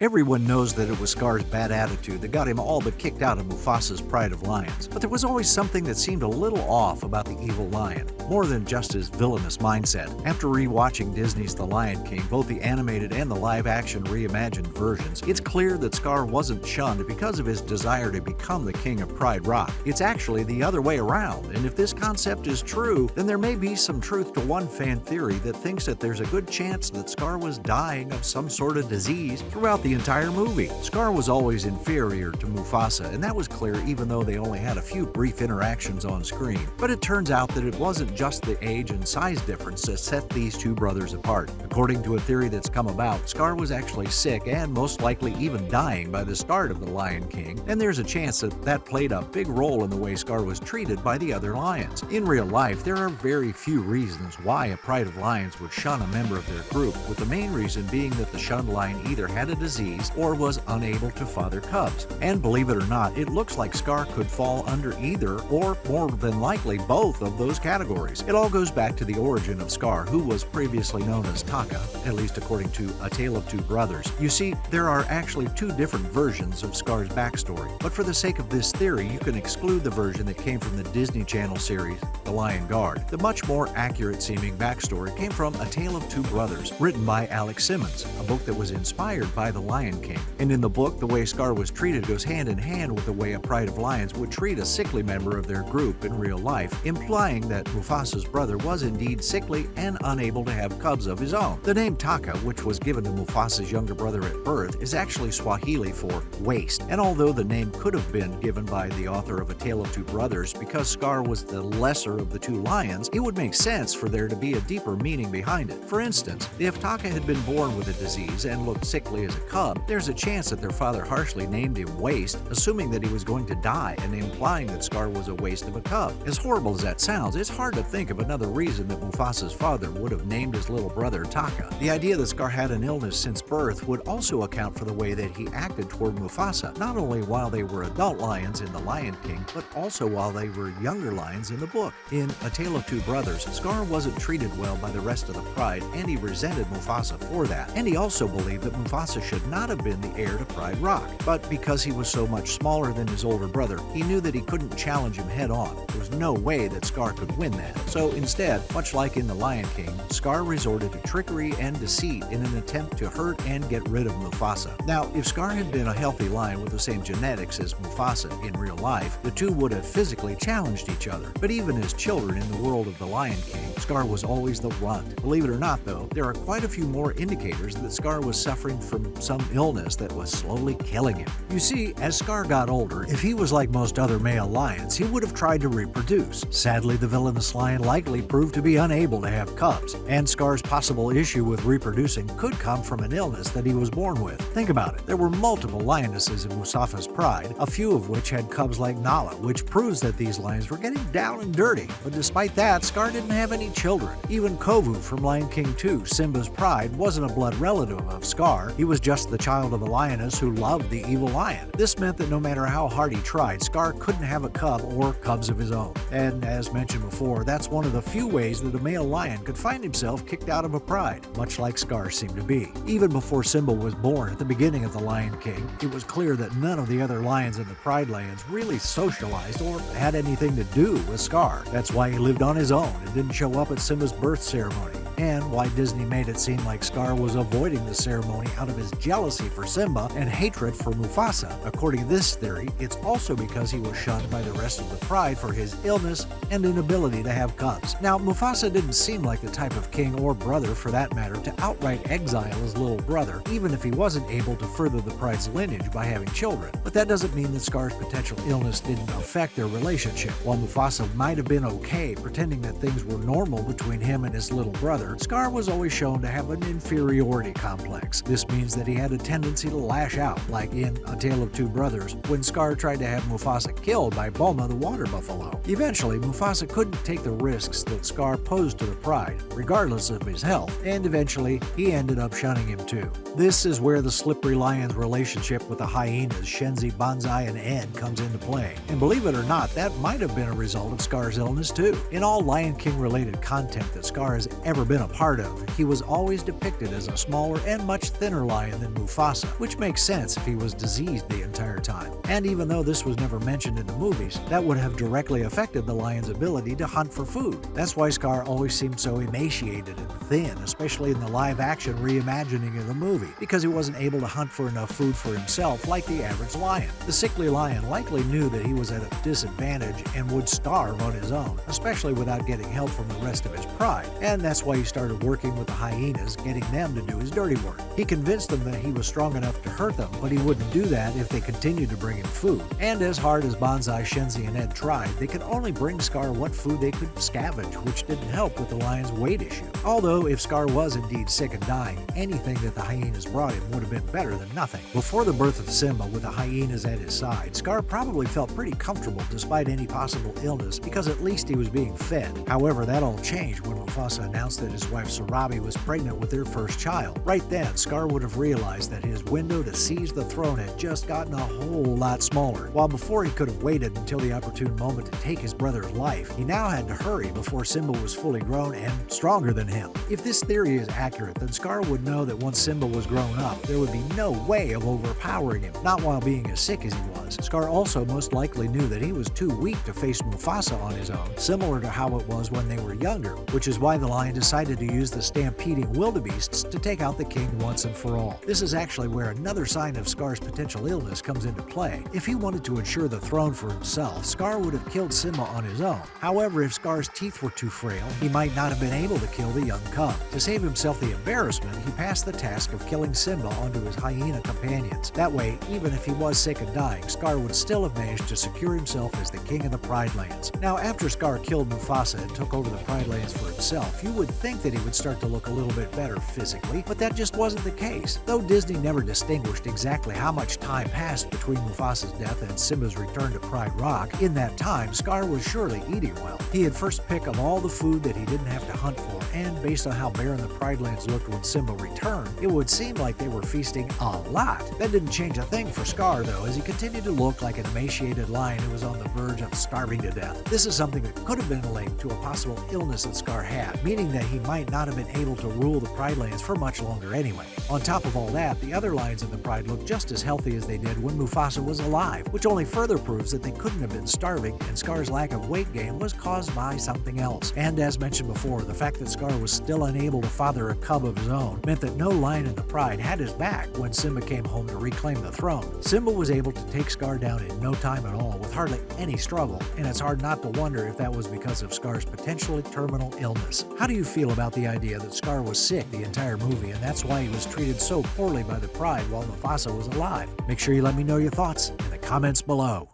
Everyone knows that it was Scar's bad attitude that got him all but kicked out of Mufasa's Pride of Lions, but there was always something that seemed a little off about the evil lion, more than just his villainous mindset. After rewatching Disney's The Lion King, both the animated and the live-action reimagined versions, it's clear that Scar wasn't shunned because of his desire to become the king of Pride Rock. It's actually the other way around, and if this concept is true, then there may be some truth to one fan theory that thinks that there's a good chance that Scar was dying of some sort of disease throughout the entire movie. Scar was always inferior to Mufasa, and that was clear even though they only had a few brief interactions on screen. But it turns out that it wasn't just the age and size difference that set these two brothers apart. According to a theory that's come about, Scar was actually sick and most likely even dying by the start of The Lion King, and there's a chance that that played a big role in the way Scar was treated by the other lions. In real life, there are very few reasons why a Pride of Lions would shun a member of their group, with the main reason being that the shunned lion either had a disease or was unable to father cubs. And believe it or not, it looks like Scar could fall under either, or more than likely both, of those categories. It all goes back to the origin of Scar, who was previously known as Taka, at least according to A Tale of Two Brothers. You see, there are actually two different versions of Scar's backstory, but for the sake of this theory, you can exclude the version that came from the Disney Channel series, The Lion Guard. The much more accurate-seeming backstory came from A Tale of Two Brothers, written by Alex Simmons, a book that was inspired by The Lion King. And in the book, the way Scar was treated goes hand in hand with the way a Pride of Lions would treat a sickly member of their group in real life, implying that Mufasa's brother was indeed sickly and unable to have cubs of his own. The name Taka, which was given to Mufasa's younger brother at birth, is actually Swahili for waste, and although the name could have been given by the author of A Tale of Two Brothers because Scar was the lesser of the two lions, it would make sense for there to be a deeper meaning behind it. For instance, if Taka had been born with a disease and looked sickly as a cub, there's a chance that their father harshly named him Waste, assuming that he was going to die and implying that Scar was a waste of a cub. As horrible as that sounds, it's hard to think of another reason that Mufasa's father would have named his little brother Taka. The idea that Scar had an illness since birth would also account for the way that he acted toward Mufasa, not only while they were adult lions in The Lion King, but also while they were younger lions in the book. In A Tale of Two Brothers, Scar wasn't treated well by the rest of the Pride, and he resented Mufasa for that. And he also believed that Mufasa should not have been the heir to Pride Rock. But because he was so much smaller than his older brother, he knew that he couldn't challenge him head on. There was no way that Scar could win that. So instead, much like in The Lion King, Scar resorted to trickery and deceit in an attempt to hurt and get rid of Mufasa. Now, if Scar had been a healthy lion with the same genetics as Mufasa in real life, the two would have physically challenged each other. But even as children in the world of The Lion King, Scar was always the runt. Believe it or not, though, there are quite a few more indicators that Scar was suffering from some illness that was slowly killing him. You see, as Scar got older, if he was like most other male lions, he would have tried to reproduce. Sadly, the villainous lion likely proved to be unable to have cubs, and Scar's possible issue with reproducing could come from an illness that he was born with. Think about it. There were multiple lionesses in Mustafa's Pride, a few of which had cubs like Nala, which proves that these lions were getting down and dirty. But despite that, Scar didn't have any children. Even Kovu from Lion King 2, Simba's Pride, wasn't a blood relative of Scar. He was just the child of a lioness who loved the evil lion. This meant that no matter how hard he tried, Scar couldn't have a cub or cubs of his own. And as mentioned before, that's one of the few ways that a male lion could find himself kicked out of a pride, much like Scar seemed to be. Even before Simba was born at the beginning of The Lion King, it was clear that none of the other lions in the Pride Lands really socialized or had anything to do with Scar. That's why he lived on his own and didn't show up at Simba's birth ceremony, and why Disney made it seem like Scar was avoiding the ceremony out of his jealousy for Simba and hatred for Mufasa. According to this theory, it's also because he was shunned by the rest of the Pride for his illness and inability to have cubs. Now, Mufasa didn't seem like the type of king or brother, for that matter, to outright exile his little brother, even if he wasn't able to further the Pride's lineage by having children. But that doesn't mean that Scar's potential illness didn't affect their relationship. While Mufasa might have been okay pretending that things were normal between him and his little brother, Scar was always shown to have an inferiority complex. This means that he had a tendency to lash out, like in A Tale of Two Brothers, when Scar tried to have Mufasa killed by Bulma the water buffalo. Eventually, Mufasa couldn't take the risks that Scar posed to the Pride, regardless of his health, and eventually he ended up shunning him too. This is where the Slippery Lion's relationship with the hyenas Shenzi, Banzai, and Ed comes into play. And believe it or not, that might have been a result of Scar's illness too. In all Lion King related content that Scar has ever been been a part of, he was always depicted as a smaller and much thinner lion than Mufasa, which makes sense if he was diseased the entire time. And even though this was never mentioned in the movies, that would have directly affected the lion's ability to hunt for food. That's why Scar always seemed so emaciated and thin, especially in the live-action reimagining of the movie, because he wasn't able to hunt for enough food for himself like the average lion. The sickly lion likely knew that he was at a disadvantage and would starve on his own, especially without getting help from the rest of his pride, and that's why he started working with the hyenas, getting them to do his dirty work. He convinced them that he was strong enough to hurt them, but he wouldn't do that if they continued to bring him food. And as hard as Banzai, Shenzi, and Ed tried, they could only bring Scar what food they could scavenge, which didn't help with the lion's weight issue. Although, if Scar was indeed sick and dying, anything that the hyenas brought him would have been better than nothing. Before the birth of Simba, with the hyenas at his side, Scar probably felt pretty comfortable despite any possible illness, because at least he was being fed. However, that all changed when Mufasa announced that his wife Sarabi was pregnant with their first child. Right then, Scar would have realized that his window to seize the throne had just gotten a whole lot smaller. While before he could have waited until the opportune moment to take his brother's life, he now had to hurry before Simba was fully grown and stronger than him. If this theory is accurate, then Scar would know that once Simba was grown up, there would be no way of overpowering him, not while being as sick as he was. Scar also most likely knew that he was too weak to face Mufasa on his own, similar to how it was when they were younger, which is why the lion decided to use the stampeding wildebeests to take out the king once and for all. This is actually where another sign of Scar's potential illness comes into play. If he wanted to ensure the throne for himself, Scar would have killed Simba on his own. However, if Scar's teeth were too frail, he might not have been able to kill the young cub. To save himself the embarrassment, he passed the task of killing Simba onto his hyena companions. That way, even if he was sick and dying, Scar would still have managed to secure himself as the king of the Pride Lands. Now, after Scar killed Mufasa and took over the Pride Lands for himself, you would think that he would start to look a little bit better physically, but that just wasn't the case. Though Disney never distinguished exactly how much time passed between Mufasa's death and Simba's return to Pride Rock, in that time, Scar was surely eating well. He had first pick of all the food that he didn't have to hunt for, and based on how barren the Pride Lands looked when Simba returned, it would seem like they were feasting a lot. That didn't change a thing for Scar, though, as he continued to look like an emaciated lion who was on the verge of starving to death. This is something that could have been linked to a possible illness that Scar had, meaning that he might not have been able to rule the Pride Lands for much longer anyway. On top of all that, the other lions in the Pride looked just as healthy as they did when Mufasa was alive, which only further proves that they couldn't have been starving, and Scar's lack of weight gain was caused by something else. And as mentioned before, the fact that Scar was still unable to father a cub of his own meant that no lion in the Pride had his back when Simba came home to reclaim the throne. Simba was able to take Scar down in no time at all with hardly any struggle, and it's hard not to wonder if that was because of Scar's potentially terminal illness. How do you feel about the idea that Scar was sick the entire movie and that's why he was treated so poorly by the Pride while Mufasa was alive? Make sure you let me know your thoughts in the comments below.